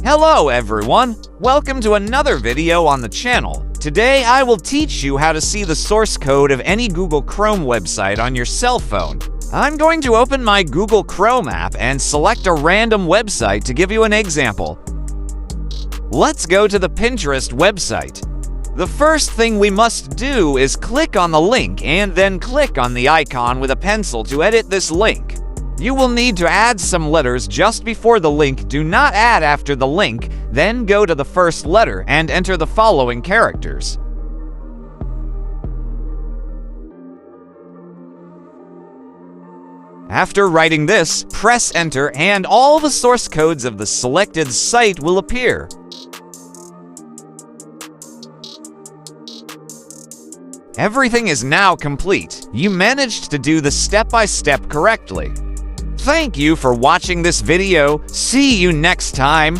Hello everyone! Welcome to another video on the channel. Today I will teach you how to see the source code of any Google Chrome website on your cell phone. I'm going to open my Google Chrome app and select a random website to give you an example. Let's go to the Pinterest website. The first thing we must do is click on the link and then click on the icon with a pencil to edit this link. You will need to add some letters just before the link. Do not add after the link, then go to the first letter and enter the following characters. After writing this, press enter and all the source codes of the selected site will appear. Everything is now complete. You managed to do the step-by-step correctly. Thank you for watching this video. See you next time.